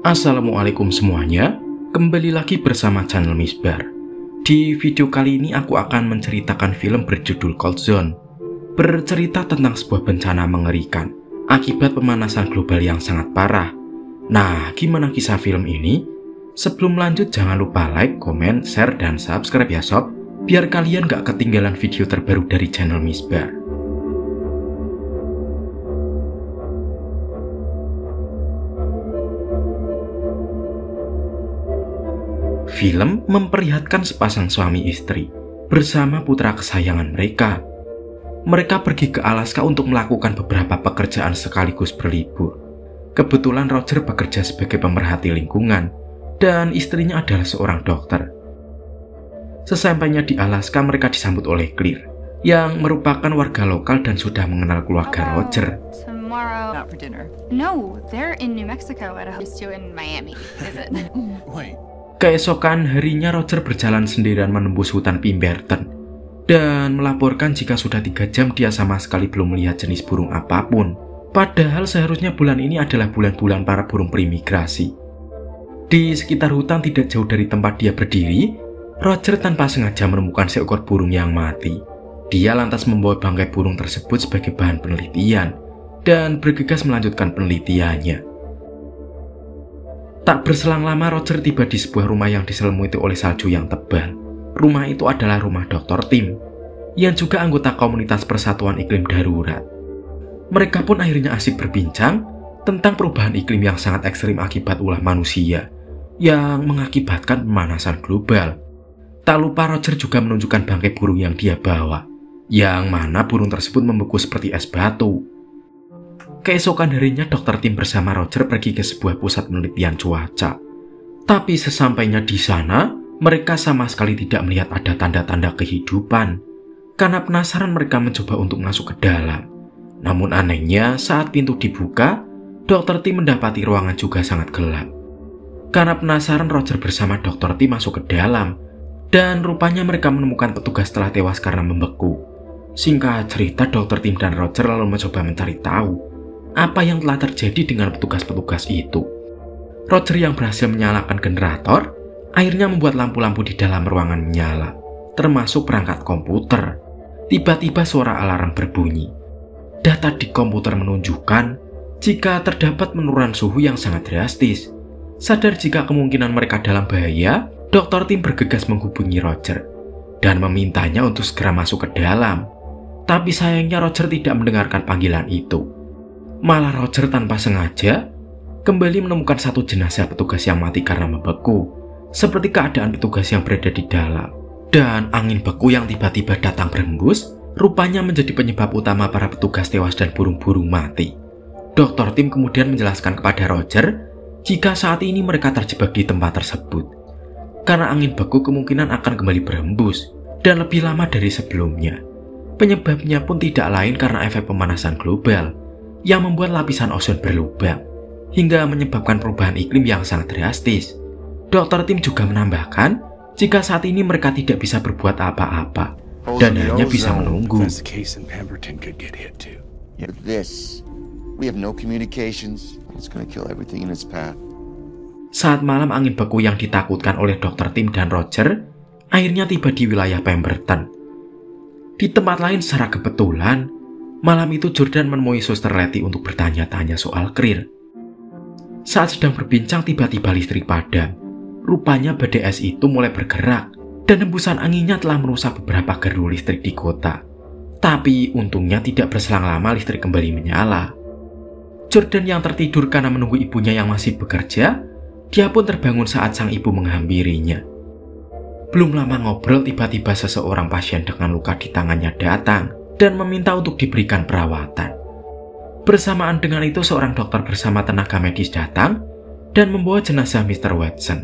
Assalamualaikum semuanya, kembali lagi bersama channel Misbar. Di video kali ini aku akan menceritakan film berjudul Cold Zone. Bercerita tentang sebuah bencana mengerikan akibat pemanasan global yang sangat parah. Nah, gimana kisah film ini? Sebelum lanjut jangan lupa like, komen, share, dan subscribe ya sob, biar kalian gak ketinggalan video terbaru dari channel Misbar. Film memperlihatkan sepasang suami istri bersama putra kesayangan mereka. Mereka pergi ke Alaska untuk melakukan beberapa pekerjaan sekaligus berlibur. Kebetulan Roger bekerja sebagai pemerhati lingkungan dan istrinya adalah seorang dokter. Sesampainya di Alaska, mereka disambut oleh Claire yang merupakan warga lokal dan sudah mengenal keluarga Roger. Tomorrow out for dinner. No, they're in New Mexico at a house in Miami. Is it? Wait. Keesokan harinya Roger berjalan sendirian menembus hutan Pemberton dan melaporkan jika sudah 3 jam dia sama sekali belum melihat jenis burung apapun. Padahal seharusnya bulan ini adalah bulan-bulan para burung berimigrasi. Di sekitar hutan tidak jauh dari tempat dia berdiri, Roger tanpa sengaja menemukan seekor burung yang mati. Dia lantas membawa bangkai burung tersebut sebagai bahan penelitian dan bergegas melanjutkan penelitiannya. Tak berselang lama Roger tiba di sebuah rumah yang diselimuti oleh salju yang tebal. Rumah itu adalah rumah Dr. Tim, yang juga anggota komunitas Persatuan Iklim Darurat. Mereka pun akhirnya asik berbincang tentang perubahan iklim yang sangat ekstrim akibat ulah manusia, yang mengakibatkan pemanasan global. Tak lupa Roger juga menunjukkan bangkai burung yang dia bawa, yang mana burung tersebut membeku seperti es batu. Keesokan harinya Dr. Tim bersama Roger pergi ke sebuah pusat penelitian cuaca. Tapi sesampainya di sana, mereka sama sekali tidak melihat ada tanda-tanda kehidupan. Karena penasaran mereka mencoba untuk masuk ke dalam. Namun anehnya saat pintu dibuka, Dr. Tim mendapati ruangan juga sangat gelap. Karena penasaran Roger bersama Dr. Tim masuk ke dalam. Dan rupanya mereka menemukan petugas telah tewas karena membeku. Singkat cerita, Dr. Tim dan Roger lalu mencoba mencari tahu apa yang telah terjadi dengan petugas-petugas itu. Roger yang berhasil menyalakan generator akhirnya membuat lampu-lampu di dalam ruangan menyala, termasuk perangkat komputer. Tiba-tiba suara alarm berbunyi. Data di komputer menunjukkan jika terdapat penurunan suhu yang sangat drastis. Sadar jika kemungkinan mereka dalam bahaya, Dr. Tim bergegas menghubungi Roger dan memintanya untuk segera masuk ke dalam. Tapi sayangnya Roger tidak mendengarkan panggilan itu. Malah Roger tanpa sengaja kembali menemukan satu jenazah petugas yang mati karena membeku, seperti keadaan petugas yang berada di dalam. Dan angin beku yang tiba-tiba datang berhembus rupanya menjadi penyebab utama para petugas tewas dan burung-burung mati. Dr. Tim kemudian menjelaskan kepada Roger jika saat ini mereka terjebak di tempat tersebut karena angin beku kemungkinan akan kembali berhembus dan lebih lama dari sebelumnya. Penyebabnya pun tidak lain karena efek pemanasan global yang membuat lapisan ozon berlubang hingga menyebabkan perubahan iklim yang sangat drastis. Dr. Tim juga menambahkan jika saat ini mereka tidak bisa berbuat apa-apa dan hanya bisa menunggu. Saat malam, angin beku yang ditakutkan oleh Dr. Tim dan Roger akhirnya tiba di wilayah Pemberton. Di tempat lain secara kebetulan, malam itu Jordan menemui Suster Letty untuk bertanya-tanya soal Claire. Saat sedang berbincang, tiba-tiba listrik padam. Rupanya badai es itu mulai bergerak dan hembusan anginnya telah merusak beberapa gardu listrik di kota. Tapi untungnya tidak berselang lama listrik kembali menyala. Jordan yang tertidur karena menunggu ibunya yang masih bekerja, dia pun terbangun saat sang ibu menghampirinya. Belum lama ngobrol, tiba-tiba seseorang pasien dengan luka di tangannya datang dan meminta untuk diberikan perawatan. Bersamaan dengan itu, seorang dokter bersama tenaga medis datang dan membawa jenazah Mr. Watson.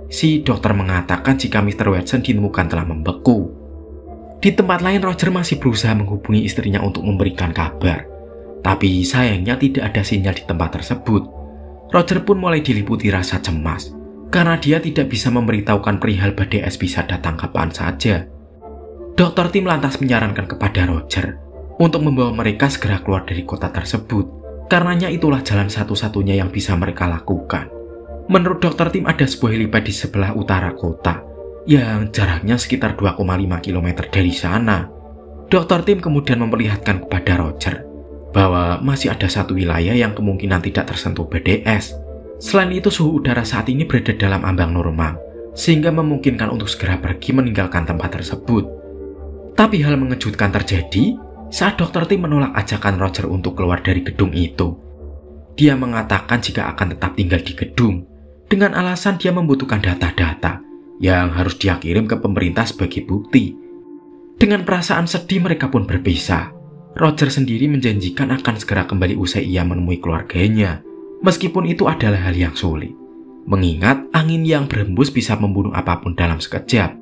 Si dokter mengatakan jika Mr. Watson ditemukan telah membeku. Di tempat lain, Roger masih berusaha menghubungi istrinya untuk memberikan kabar. Tapi sayangnya tidak ada sinyal di tempat tersebut. Roger pun mulai diliputi rasa cemas karena dia tidak bisa memberitahukan perihal badai es bisa datang kapan saja. Dr. Tim lantas menyarankan kepada Roger untuk membawa mereka segera keluar dari kota tersebut, karenanya itulah jalan satu-satunya yang bisa mereka lakukan. Menurut Dr. Tim ada sebuah helipad di sebelah utara kota yang jaraknya sekitar 2,5 km dari sana. Dr. Tim kemudian memperlihatkan kepada Roger bahwa masih ada satu wilayah yang kemungkinan tidak tersentuh BDS. Selain itu, suhu udara saat ini berada dalam ambang normal, sehingga memungkinkan untuk segera pergi meninggalkan tempat tersebut. Tapi hal mengejutkan terjadi saat Dr. Tim menolak ajakan Roger untuk keluar dari gedung itu. Dia mengatakan jika akan tetap tinggal di gedung, dengan alasan dia membutuhkan data-data yang harus dia kirim ke pemerintah sebagai bukti. Dengan perasaan sedih mereka pun berpisah. Roger sendiri menjanjikan akan segera kembali usai ia menemui keluarganya, meskipun itu adalah hal yang sulit, mengingat angin yang berhembus bisa membunuh apapun dalam sekejap.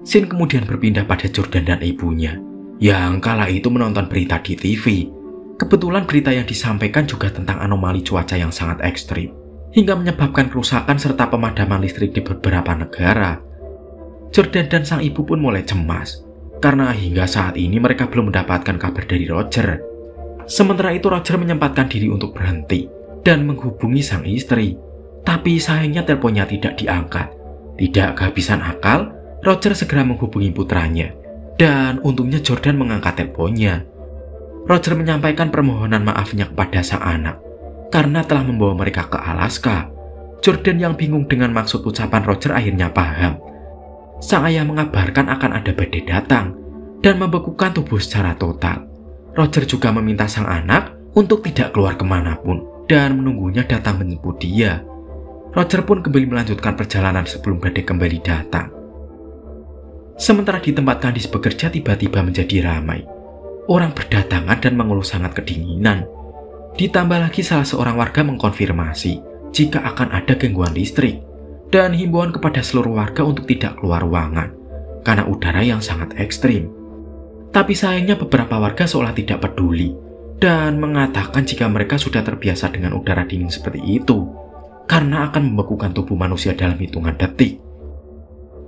Scene kemudian berpindah pada Jordan dan ibunya, yang kala itu menonton berita di TV. Kebetulan berita yang disampaikan juga tentang anomali cuaca yang sangat ekstrim, hingga menyebabkan kerusakan serta pemadaman listrik di beberapa negara. Jordan dan sang ibu pun mulai cemas, karena hingga saat ini mereka belum mendapatkan kabar dari Roger. Sementara itu Roger menyempatkan diri untuk berhenti dan menghubungi sang istri. Tapi sayangnya teleponnya tidak diangkat. Tidak kehabisan akal, Roger segera menghubungi putranya, dan untungnya Jordan mengangkat teleponnya. Roger menyampaikan permohonan maafnya kepada sang anak karena telah membawa mereka ke Alaska. Jordan yang bingung dengan maksud ucapan Roger akhirnya paham. Sang ayah mengabarkan akan ada badai datang dan membekukan tubuh secara total. Roger juga meminta sang anak untuk tidak keluar kemanapun dan menunggunya datang menjemput dia. Roger pun kembali melanjutkan perjalanan sebelum badai kembali datang. Sementara di tempat Candice bekerja tiba-tiba menjadi ramai. Orang berdatangan dan mengeluh sangat kedinginan. Ditambah lagi salah seorang warga mengkonfirmasi jika akan ada gangguan listrik dan himbauan kepada seluruh warga untuk tidak keluar ruangan karena udara yang sangat ekstrim. Tapi sayangnya beberapa warga seolah tidak peduli dan mengatakan jika mereka sudah terbiasa dengan udara dingin seperti itu karena akan membekukan tubuh manusia dalam hitungan detik.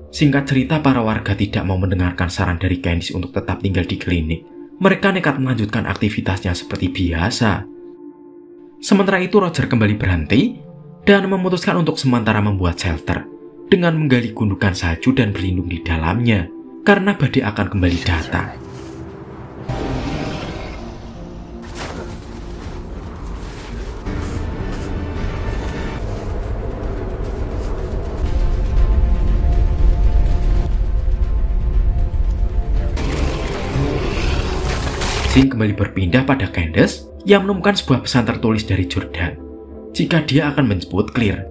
Singkat cerita, para warga tidak mau mendengarkan saran dari Candice untuk tetap tinggal di klinik. Mereka nekat melanjutkan aktivitasnya seperti biasa. Sementara itu Roger kembali berhenti dan memutuskan untuk sementara membuat shelter dengan menggali gundukan salju dan berlindung di dalamnya karena badai akan kembali datang. Scene kembali berpindah pada Candice yang menemukan sebuah pesan tertulis dari Jordan jika dia akan menjemput Claire.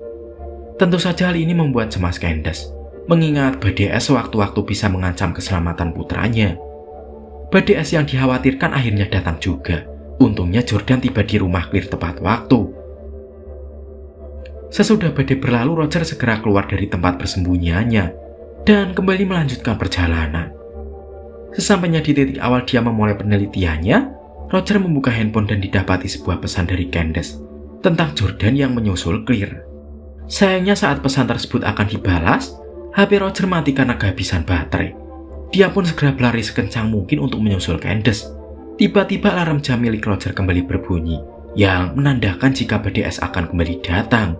Tentu saja hal ini membuat cemas Candice, mengingat badai es sewaktu-waktu bisa mengancam keselamatan putranya. Badai es yang dikhawatirkan akhirnya datang juga. Untungnya Jordan tiba di rumah Claire tepat waktu. Sesudah badai berlalu, Roger segera keluar dari tempat persembunyiannya dan kembali melanjutkan perjalanan. Sesampainya di titik awal dia memulai penelitiannya, Roger membuka handphone dan didapati sebuah pesan dari Candice tentang Jordan yang menyusul Claire. Sayangnya saat pesan tersebut akan dibalas, HP Roger mati karena kehabisan baterai. Dia pun segera berlari sekencang mungkin untuk menyusul Candice. Tiba-tiba alarm jam milik Roger kembali berbunyi, yang menandakan jika badai es akan kembali datang.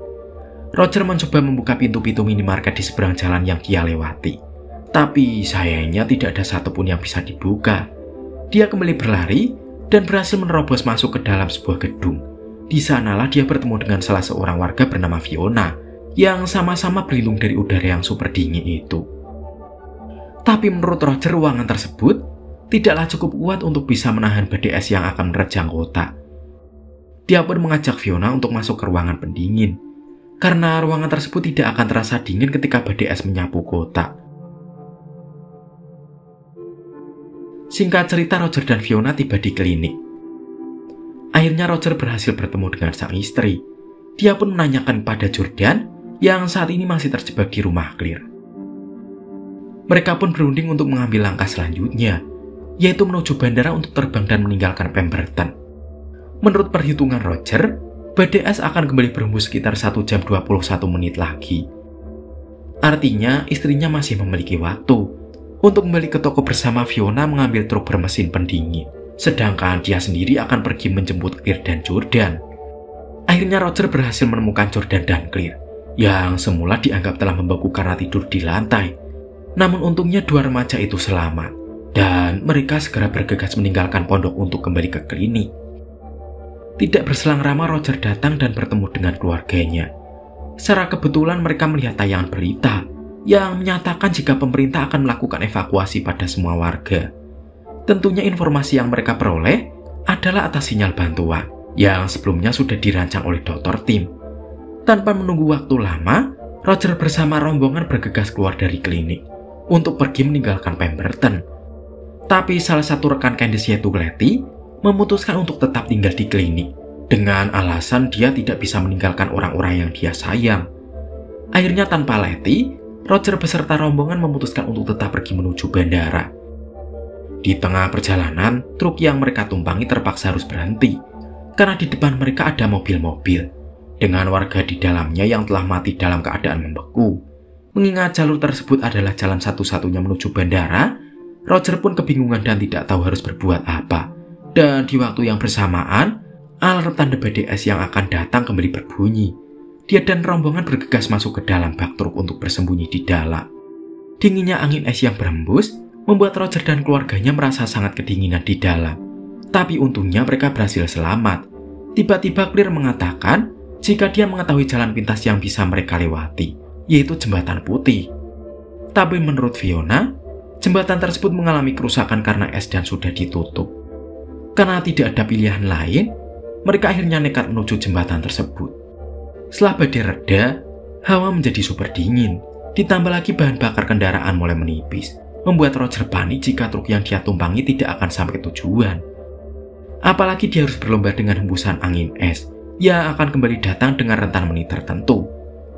Roger mencoba membuka pintu-pintu minimarket di seberang jalan yang dia lewati. Tapi sayangnya tidak ada satupun yang bisa dibuka. Dia kembali berlari dan berhasil menerobos masuk ke dalam sebuah gedung. Di sanalah dia bertemu dengan salah seorang warga bernama Fiona yang sama-sama berlindung dari udara yang super dingin itu. Tapi menurut Roger, ruangan tersebut tidaklah cukup kuat untuk bisa menahan badai es yang akan menerjang kota. Dia pun mengajak Fiona untuk masuk ke ruangan pendingin, karena ruangan tersebut tidak akan terasa dingin ketika badai es menyapu kota. Singkat cerita, Roger dan Fiona tiba di klinik. Akhirnya Roger berhasil bertemu dengan sang istri. Dia pun menanyakan pada Jordan yang saat ini masih terjebak di rumah Claire. Mereka pun berunding untuk mengambil langkah selanjutnya, yaitu menuju bandara untuk terbang dan meninggalkan Pemberton. Menurut perhitungan Roger, badai es akan kembali berhembus sekitar 1 jam 21 menit lagi. Artinya istrinya masih memiliki waktu untuk kembali ke toko bersama Fiona mengambil truk bermesin pendingin. Sedangkan dia sendiri akan pergi menjemput Claire dan Jordan. Akhirnya Roger berhasil menemukan Jordan dan Claire yang semula dianggap telah membeku karena tidur di lantai. Namun untungnya 2 remaja itu selamat, dan mereka segera bergegas meninggalkan pondok untuk kembali ke klinik. Tidak berselang lama Roger datang dan bertemu dengan keluarganya. Secara kebetulan mereka melihat tayangan berita yang menyatakan jika pemerintah akan melakukan evakuasi pada semua warga. Tentunya informasi yang mereka peroleh adalah atas sinyal bantuan yang sebelumnya sudah dirancang oleh Dr. Tim. Tanpa menunggu waktu lama, Roger bersama rombongan bergegas keluar dari klinik untuk pergi meninggalkan Pemberton. Tapi salah satu rekan Candice yaitu Letty memutuskan untuk tetap tinggal di klinik dengan alasan dia tidak bisa meninggalkan orang-orang yang dia sayang. Akhirnya tanpa Letty, Roger beserta rombongan memutuskan untuk tetap pergi menuju bandara. Di tengah perjalanan, truk yang mereka tumpangi terpaksa harus berhenti karena di depan mereka ada mobil-mobil dengan warga di dalamnya yang telah mati dalam keadaan membeku. Mengingat jalur tersebut adalah jalan satu-satunya menuju bandara, Roger pun kebingungan dan tidak tahu harus berbuat apa. Dan di waktu yang bersamaan, alarm tanda BDS yang akan datang kembali berbunyi. Dia dan rombongan bergegas masuk ke dalam bak truk untuk bersembunyi di dalam. Dinginnya angin es yang berhembus membuat Roger dan keluarganya merasa sangat kedinginan di dalam. Tapi untungnya mereka berhasil selamat. Tiba-tiba Claire mengatakan jika dia mengetahui jalan pintas yang bisa mereka lewati, yaitu jembatan putih. Tapi menurut Fiona, jembatan tersebut mengalami kerusakan karena es dan sudah ditutup. Karena tidak ada pilihan lain, mereka akhirnya nekat menuju jembatan tersebut. Setelah badai reda, hawa menjadi super dingin. Ditambah lagi bahan bakar kendaraan mulai menipis, membuat Roger panik jika truk yang dia tumpangi tidak akan sampai tujuan. Apalagi dia harus berlomba dengan hembusan angin es yang akan kembali datang dengan rentan menit tertentu.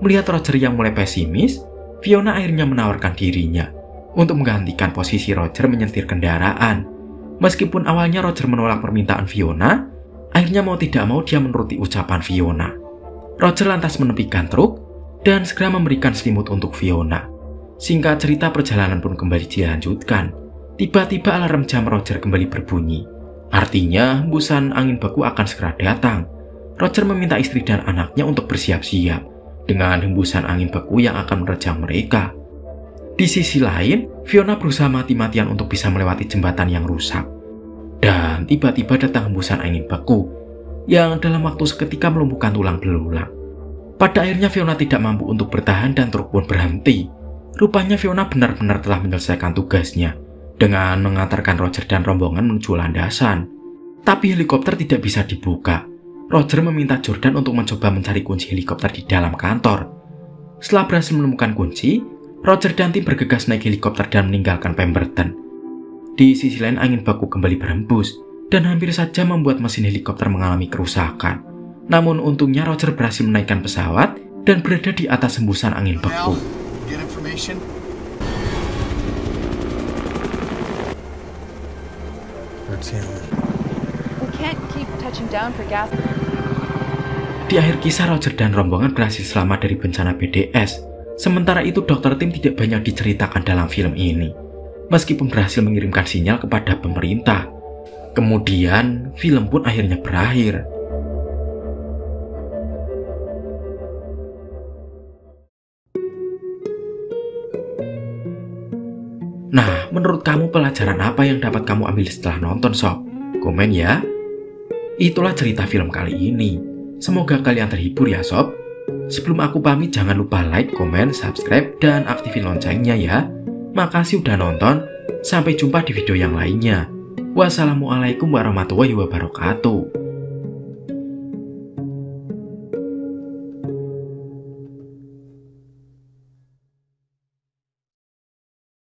Melihat Roger yang mulai pesimis, Fiona akhirnya menawarkan dirinya untuk menggantikan posisi Roger menyetir kendaraan. Meskipun awalnya Roger menolak permintaan Fiona, akhirnya mau tidak mau dia menuruti ucapan Fiona. Roger lantas menepikan truk dan segera memberikan selimut untuk Fiona. Singkat cerita, perjalanan pun kembali dilanjutkan. Tiba-tiba alarm jam Roger kembali berbunyi. Artinya hembusan angin beku akan segera datang. Roger meminta istri dan anaknya untuk bersiap-siap dengan hembusan angin beku yang akan menerjang mereka. Di sisi lain, Fiona berusaha mati-matian untuk bisa melewati jembatan yang rusak. Dan tiba-tiba datang hembusan angin beku yang dalam waktu seketika melumpuhkan tulang belulang. Pada akhirnya Fiona tidak mampu untuk bertahan dan truk pun berhenti. Rupanya Fiona benar-benar telah menyelesaikan tugasnya dengan mengantarkan Roger dan rombongan menuju landasan. Tapi helikopter tidak bisa dibuka. Roger meminta Jordan untuk mencoba mencari kunci helikopter di dalam kantor. Setelah berhasil menemukan kunci, Roger dan tim bergegas naik helikopter dan meninggalkan Pemberton. Di sisi lain, angin baku kembali berhembus dan hampir saja membuat mesin helikopter mengalami kerusakan. Namun untungnya Roger berhasil menaikkan pesawat dan berada di atas hembusan angin beku. Di akhir kisah, Roger dan rombongan berhasil selamat dari bencana BDS. Sementara itu, Dr. Tim tidak banyak diceritakan dalam film ini, meskipun berhasil mengirimkan sinyal kepada pemerintah. Kemudian, film pun akhirnya berakhir. Nah, menurut kamu pelajaran apa yang dapat kamu ambil setelah nonton, Sob? Komen ya. Itulah cerita film kali ini. Semoga kalian terhibur ya, Sob. Sebelum aku pamit, jangan lupa like, komen, subscribe, dan aktifin loncengnya ya. Makasih udah nonton. Sampai jumpa di video yang lainnya. Wassalamualaikum warahmatullahi wabarakatuh.